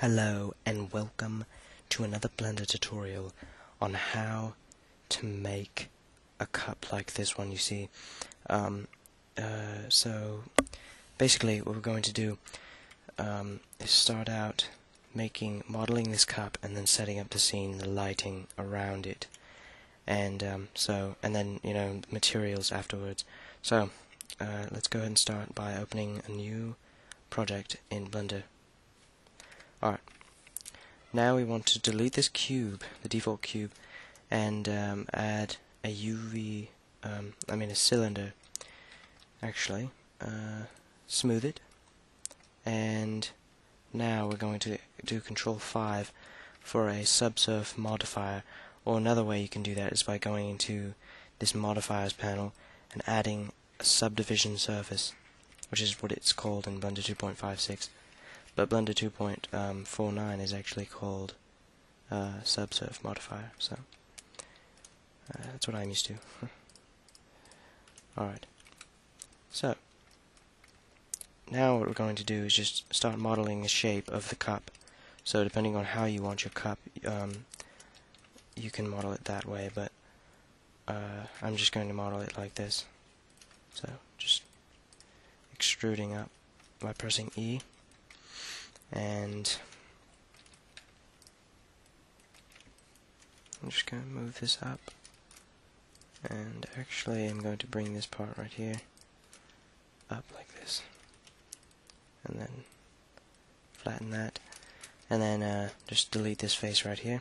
Hello and welcome to another Blender tutorial on how to make a cup like this one you see. So basically what we're going to do is start out modeling this cup and then setting up the scene, the lighting around it, and then materials afterwards. So let's go ahead and start by opening a new project in Blender. Alright, now we want to delete this cube, the default cube, and add a a cylinder, actually, smooth it, and now we're going to do Control 5 for a subsurf modifier, or another way you can do that is by going into this modifiers panel and adding a subdivision surface, which is what it's called in Blender 2.56. But Blender 2.49 is actually called subsurf modifier, so that's what I'm used to. Alright, so now what we're going to do is just start modeling the shape of the cup. So depending on how you want your cup, you can model it that way, but I'm just going to model it like this. So just extruding up by pressing E. And I'm just going to move this up, and actually I'm going to bring this part right here up like this, and then flatten that, and then just delete this face right here.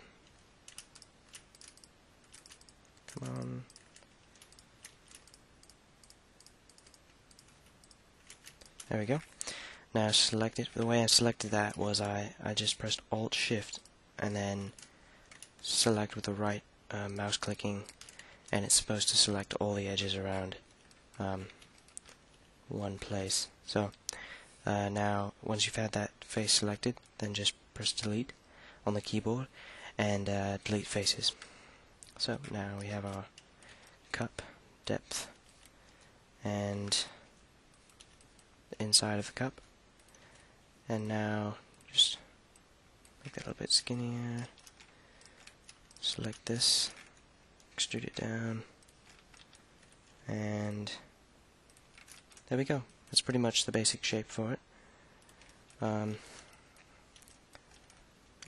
Come on. There we go. Now select it. The way I selected that was I just pressed Alt Shift and then select with the right mouse clicking, and it's supposed to select all the edges around one place. So now once you've had that face selected, then just press Delete on the keyboard and delete faces. So now we have our cup depth and the inside of the cup. And now just make that a little bit skinnier, select this, extrude it down, and there we go. That's pretty much the basic shape for it. At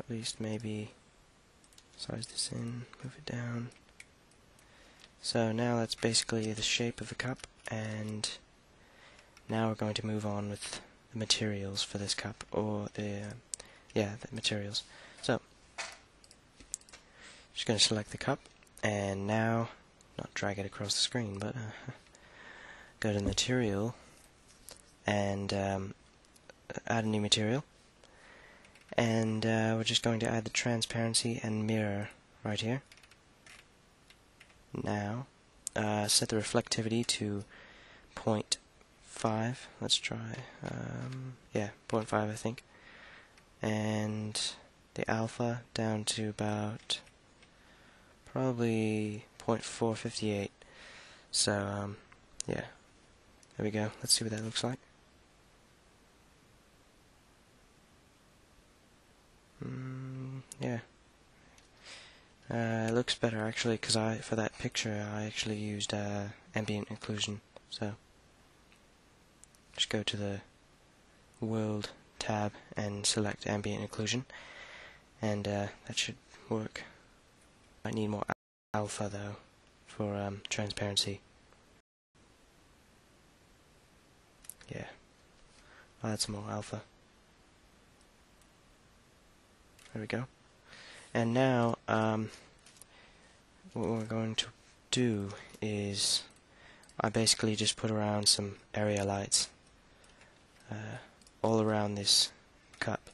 least maybe size this in, move it down. So now that's basically the shape of the cup, and now we're going to move on with the materials for this cup, or the materials. So just going to select the cup, and now not drag it across the screen, but go to material and add a new material, and we're just going to add the transparency and mirror right here. Now set the reflectivity to 0.5. Let's try 0.5 I think, and the alpha down to about probably 0.458. So yeah, there we go. Let's see what that looks like. Yeah, it looks better actually, because for that picture I actually used Ambient Occlusion. So just go to the World tab and select Ambient Occlusion, and that should work. I need more alpha though for transparency. Yeah, I'll add some more alpha. There we go. And now what we're going to do is I basically just put around some area lights all around this cup.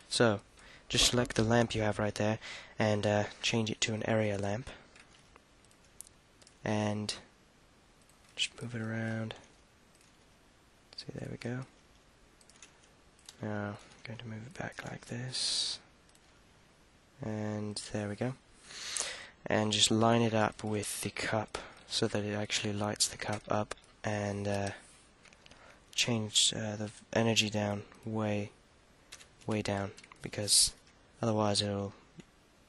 So just select the lamp you have right there and change it to an area lamp, and just move it around. See, there we go. Now I'm going to move it back like this, and there we go, and just line it up with the cup so that it actually lights the cup up, and change the energy down way down, because otherwise it'll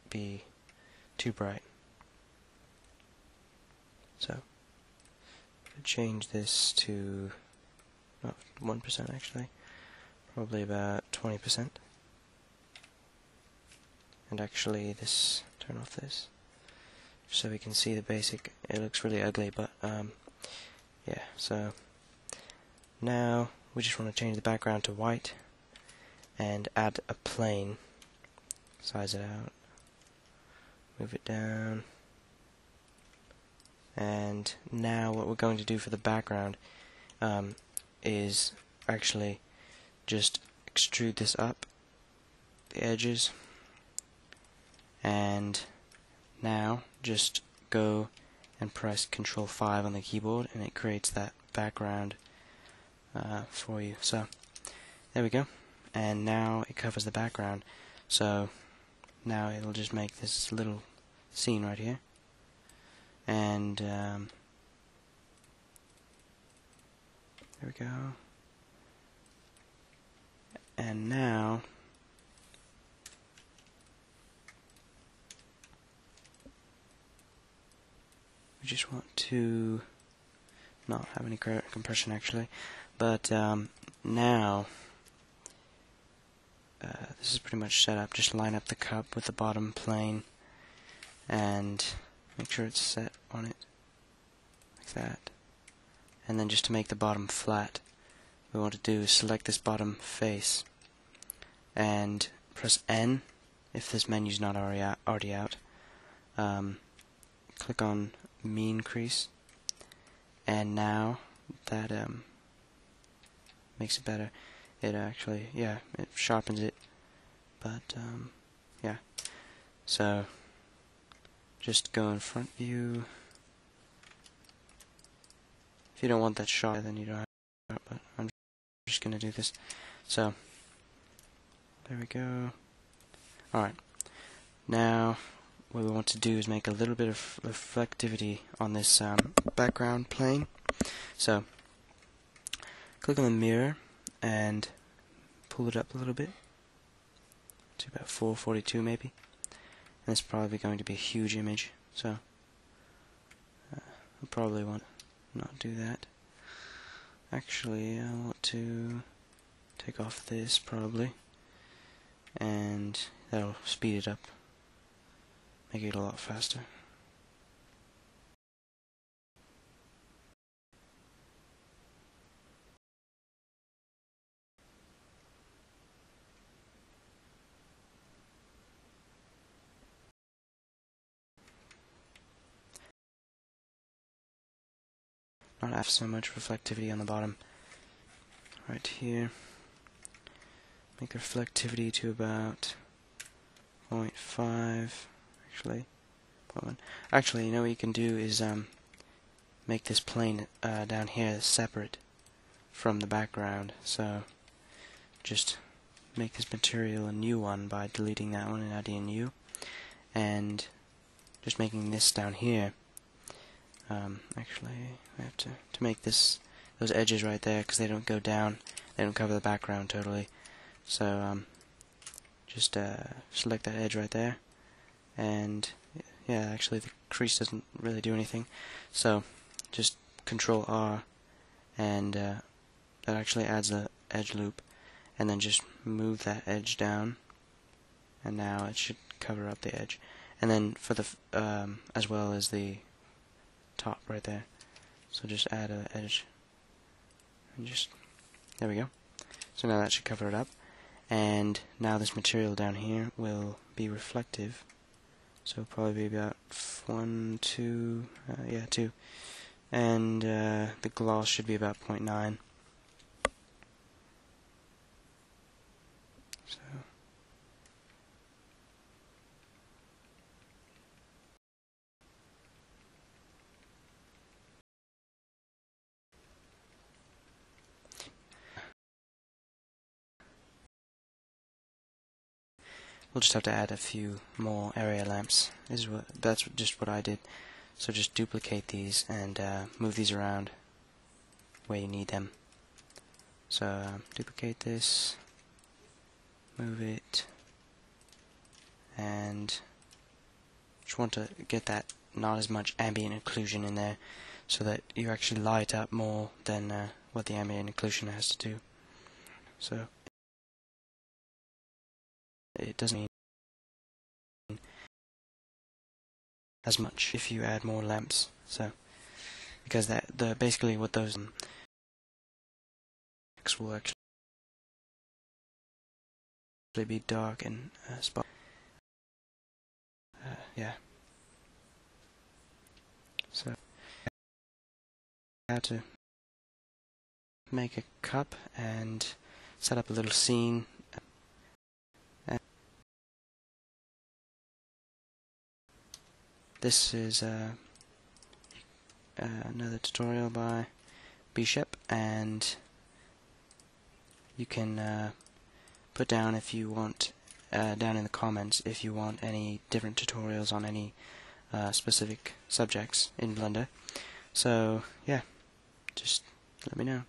be too bright. So change this to not 1% actually, probably about 20%. And actually turn off this so we can see the basic. It looks really ugly, but yeah, so now we just want to change the background to white and add a plane. Size it out, move it down, and now what we're going to do for the background is actually just extrude this up the edges, and now just go and press Control 5 on the keyboard and it creates that background for you. So there we go, and now it covers the background. So now it'll just make this little scene right here, and there we go. And now we just want to not have any compression actually, but now this is pretty much set up. Just line up the cup with the bottom plane and make sure it's set on it like that. And then just to make the bottom flat, what we want to do is select this bottom face and press N if this menu's not already out. Click on mean crease, and now that makes it better. It actually, yeah, it sharpens it, but yeah. So just go in front view. If you don't want that sharp, then you don't have to, but I'm just gonna do this. So there we go. Alright, now what we want to do is make a little bit of reflectivity on this background plane. So click on the mirror and pull it up a little bit to about 442 maybe, and it's probably going to be a huge image, so I'll probably want to not do that. Actually, I want to take off this probably, and that'll speed it up, make it a lot faster. Not have so much reflectivity on the bottom. Right here, make the reflectivity to about 0.5, actually 0.1. Actually, you know what you can do is make this plane down here separate from the background. So just make this material a new one by deleting that one and adding a new, and just making this down here. Actually, I have to make those edges right there, because they don't go down, they don't cover the background totally. So just select that edge right there, and yeah, actually the crease doesn't really do anything. So just Control R, and that actually adds the edge loop, and then just move that edge down, and now it should cover up the edge. And then for the as well as the top right there, so just add an edge, and just there we go. So now that should cover it up, and now this material down here will be reflective, so probably be about 1, 2, yeah, 2, and the gloss should be about 0.9. So we'll just have to add a few more area lamps. That's just what I did. So just duplicate these and move these around where you need them. So duplicate this, move it, and just want to get that not as much ambient occlusion in there, so that you actually light up more than what the ambient occlusion has to do. So it doesn't mean as much if you add more lamps. So because basically what those will actually be dark and spot. Yeah. So how to make a cup and set up a little scene. This is another tutorial by Bishop, and you can put down if you want down in the comments if you want any different tutorials on any specific subjects in Blender. So yeah, just let me know.